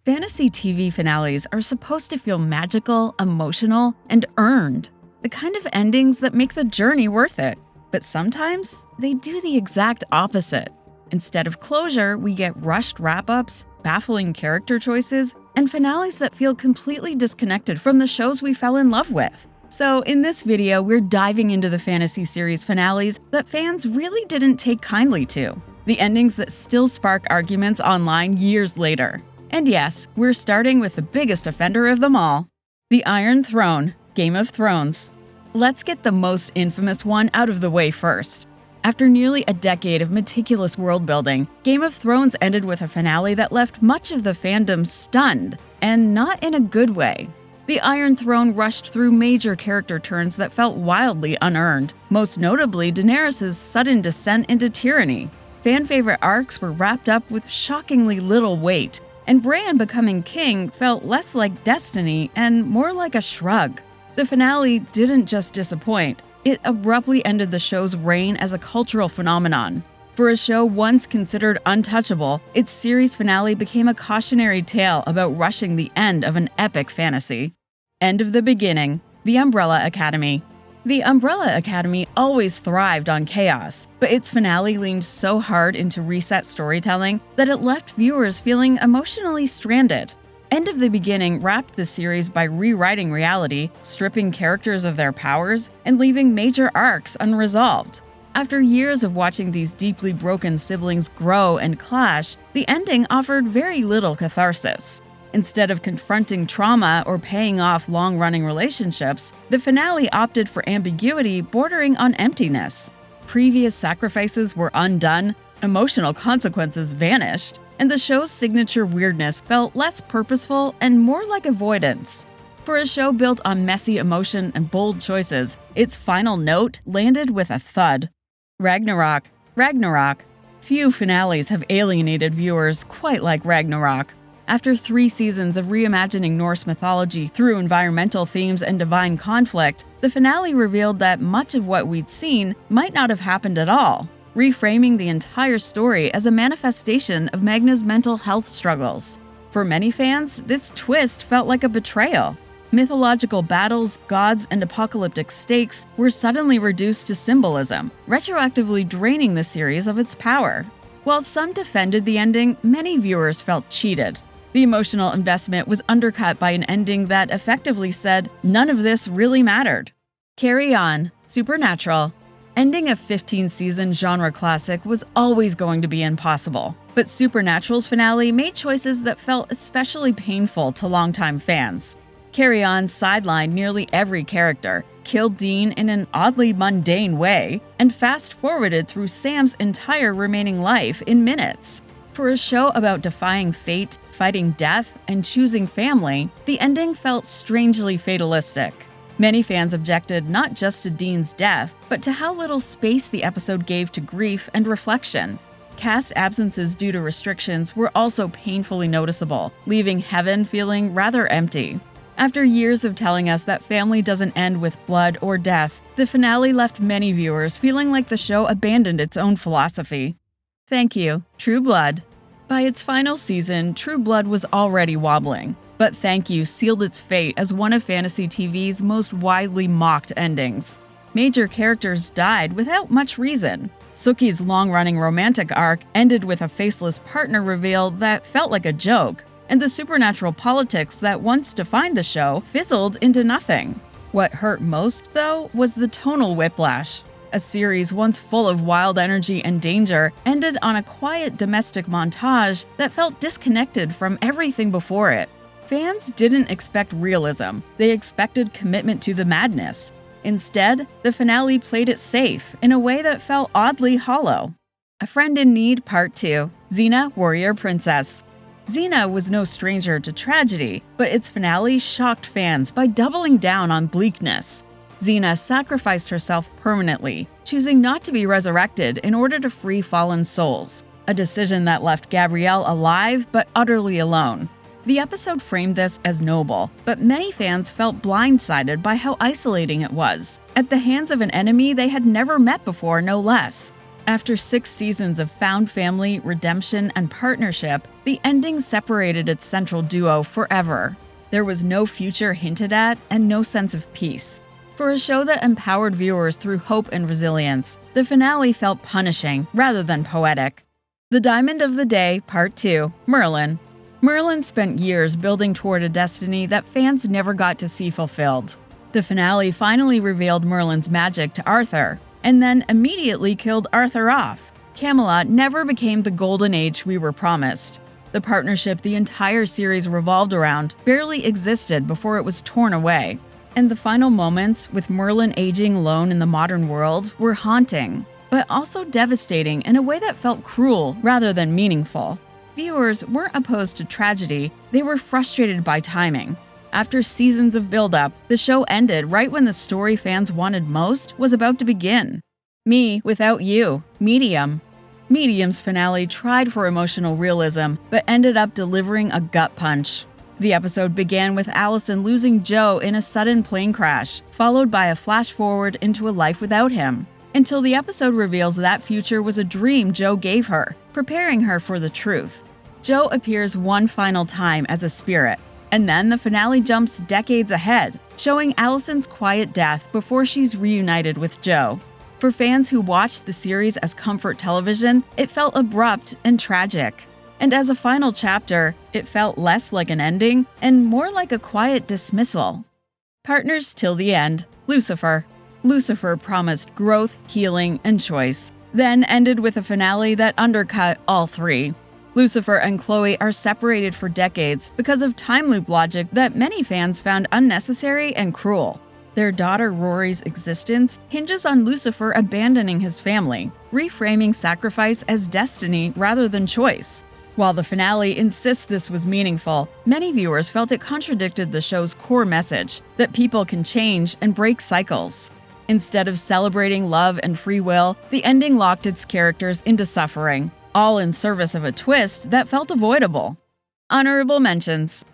Fantasy TV finales are supposed to feel magical, emotional, and earned. The kind of endings that make the journey worth it. But sometimes, they do the exact opposite. Instead of closure, we get rushed wrap-ups, baffling character choices, and finales that feel completely disconnected from the shows we fell in love with. So in this video, we're diving into the fantasy series finales that fans really didn't take kindly to. The endings that still spark arguments online years later. And yes, we're starting with the biggest offender of them all, the Iron Throne, Game of Thrones. Let's get the most infamous one out of the way first. After nearly a decade of meticulous world-building, Game of Thrones ended with a finale that left much of the fandom stunned, and not in a good way. The Iron Throne rushed through major character turns that felt wildly unearned, most notably Daenerys' sudden descent into tyranny. Fan-favorite arcs were wrapped up with shockingly little weight, and Bran becoming king felt less like destiny and more like a shrug. The finale didn't just disappoint, it abruptly ended the show's reign as a cultural phenomenon. For a show once considered untouchable, its series finale became a cautionary tale about rushing the end of an epic fantasy. End of the beginning, The Umbrella Academy. The Umbrella Academy always thrived on chaos, but its finale leaned so hard into reset storytelling that it left viewers feeling emotionally stranded. End of the Beginning wrapped the series by rewriting reality, stripping characters of their powers, and leaving major arcs unresolved. After years of watching these deeply broken siblings grow and clash, the ending offered very little catharsis. Instead of confronting trauma or paying off long-running relationships, the finale opted for ambiguity bordering on emptiness. Previous sacrifices were undone, emotional consequences vanished, and the show's signature weirdness felt less purposeful and more like avoidance. For a show built on messy emotion and bold choices, its final note landed with a thud. Ragnarok. Few finales have alienated viewers quite like Ragnarok. After 3 seasons of reimagining Norse mythology through environmental themes and divine conflict, the finale revealed that much of what we'd seen might not have happened at all, reframing the entire story as a manifestation of Magna's mental health struggles. For many fans, this twist felt like a betrayal. Mythological battles, gods, and apocalyptic stakes were suddenly reduced to symbolism, retroactively draining the series of its power. While some defended the ending, many viewers felt cheated. The emotional investment was undercut by an ending that effectively said, none of this really mattered. Carry On, Supernatural. Ending a 15-season genre classic was always going to be impossible, but Supernatural's finale made choices that felt especially painful to longtime fans. Carry On sidelined nearly every character, killed Dean in an oddly mundane way, and fast-forwarded through Sam's entire remaining life in minutes. For a show about defying fate, fighting death, and choosing family, the ending felt strangely fatalistic. Many fans objected not just to Dean's death, but to how little space the episode gave to grief and reflection. Cast absences due to restrictions were also painfully noticeable, leaving Heaven feeling rather empty. After years of telling us that family doesn't end with blood or death, the finale left many viewers feeling like the show abandoned its own philosophy. Thank you, True Blood. By its final season, True Blood was already wobbling, but Thank You sealed its fate as one of fantasy TV's most widely mocked endings. Major characters died without much reason. Suki's long-running romantic arc ended with a faceless partner reveal that felt like a joke, and the supernatural politics that once defined the show fizzled into nothing. What hurt most, though, was the tonal whiplash. A series once full of wild energy and danger ended on a quiet domestic montage that felt disconnected from everything before it. Fans didn't expect realism, they expected commitment to the madness. Instead, the finale played it safe in a way that felt oddly hollow. A Friend in Need Part 2, Xena, Warrior Princess. Xena was no stranger to tragedy, but its finale shocked fans by doubling down on bleakness. Xena sacrificed herself permanently, choosing not to be resurrected in order to free fallen souls, a decision that left Gabrielle alive but utterly alone. The episode framed this as noble, but many fans felt blindsided by how isolating it was, at the hands of an enemy they had never met before, no less. After 6 seasons of found family, redemption, and partnership, the ending separated its central duo forever. There was no future hinted at and no sense of peace. For a show that empowered viewers through hope and resilience, the finale felt punishing rather than poetic. The Diamond of the Day, Part 2, Merlin. Merlin spent years building toward a destiny that fans never got to see fulfilled. The finale finally revealed Merlin's magic to Arthur, and then immediately killed Arthur off. Camelot never became the golden age we were promised. The partnership the entire series revolved around barely existed before it was torn away. And the final moments, with Merlin aging alone in the modern world, were haunting, but also devastating in a way that felt cruel rather than meaningful. Viewers weren't opposed to tragedy, they were frustrated by timing. After seasons of build-up, the show ended right when the story fans wanted most was about to begin. Me Without You, Medium. Medium's finale tried for emotional realism, but ended up delivering a gut punch. The episode began with Allison losing Joe in a sudden plane crash, followed by a flash forward into a life without him, until the episode reveals that future was a dream Joe gave her, preparing her for the truth. Joe appears one final time as a spirit, and then the finale jumps decades ahead, showing Allison's quiet death before she's reunited with Joe. For fans who watched the series as comfort television, it felt abrupt and tragic. And as a final chapter, it felt less like an ending and more like a quiet dismissal. Partners till the end, Lucifer. Lucifer promised growth, healing, and choice, then ended with a finale that undercut all three. Lucifer and Chloe are separated for decades because of time loop logic that many fans found unnecessary and cruel. Their daughter Rory's existence hinges on Lucifer abandoning his family, reframing sacrifice as destiny rather than choice. While the finale insists this was meaningful, many viewers felt it contradicted the show's core message that people can change and break cycles. Instead of celebrating love and free will, the ending locked its characters into suffering, all in service of a twist that felt avoidable. Honorable mentions.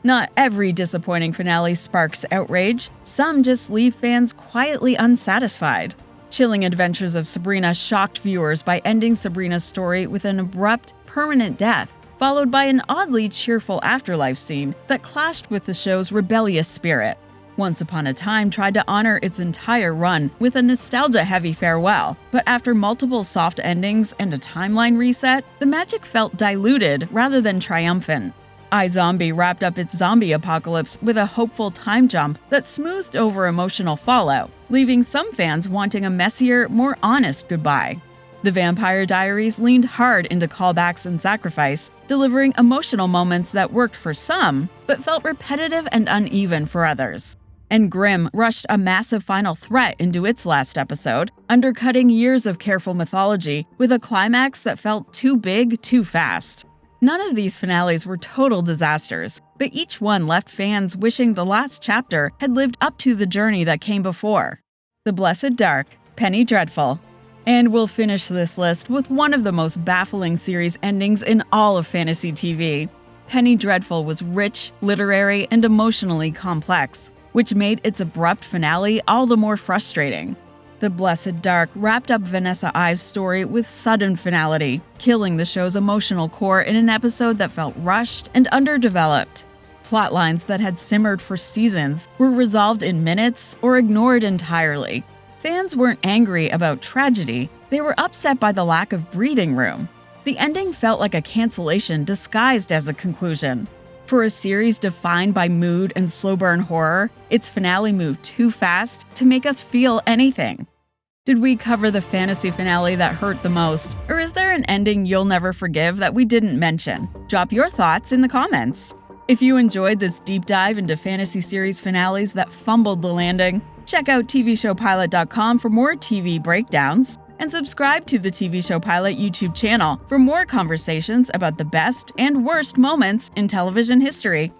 Not every disappointing finale sparks outrage, some just leave fans quietly unsatisfied. Chilling Adventures of Sabrina shocked viewers by ending Sabrina's story with an abrupt, permanent death, followed by an oddly cheerful afterlife scene that clashed with the show's rebellious spirit. Once Upon a Time tried to honor its entire run with a nostalgia-heavy farewell, but after multiple soft endings and a timeline reset, the magic felt diluted rather than triumphant. iZombie wrapped up its zombie apocalypse with a hopeful time jump that smoothed over emotional fallout, leaving some fans wanting a messier, more honest goodbye. The Vampire Diaries leaned hard into callbacks and sacrifice, delivering emotional moments that worked for some, but felt repetitive and uneven for others. And Grimm rushed a massive final threat into its last episode, undercutting years of careful mythology with a climax that felt too big, too fast. None of these finales were total disasters, but each one left fans wishing the last chapter had lived up to the journey that came before. The Blessed Dark, Penny Dreadful. And we'll finish this list with one of the most baffling series endings in all of fantasy TV. Penny Dreadful was rich, literary, and emotionally complex, which made its abrupt finale all the more frustrating. The Blessed Dark wrapped up Vanessa Ives' story with sudden finality, killing the show's emotional core in an episode that felt rushed and underdeveloped. Plotlines that had simmered for seasons were resolved in minutes or ignored entirely. Fans weren't angry about tragedy, they were upset by the lack of breathing room. The ending felt like a cancellation disguised as a conclusion. For a series defined by mood and slow-burn horror, its finale moved too fast to make us feel anything. Did we cover the fantasy finale that hurt the most, or is there an ending you'll never forgive that we didn't mention? Drop your thoughts in the comments. If you enjoyed this deep dive into fantasy series finales that fumbled the landing, check out TVShowPilot.com for more TV breakdowns, and subscribe to the TV Show Pilot YouTube channel for more conversations about the best and worst moments in television history.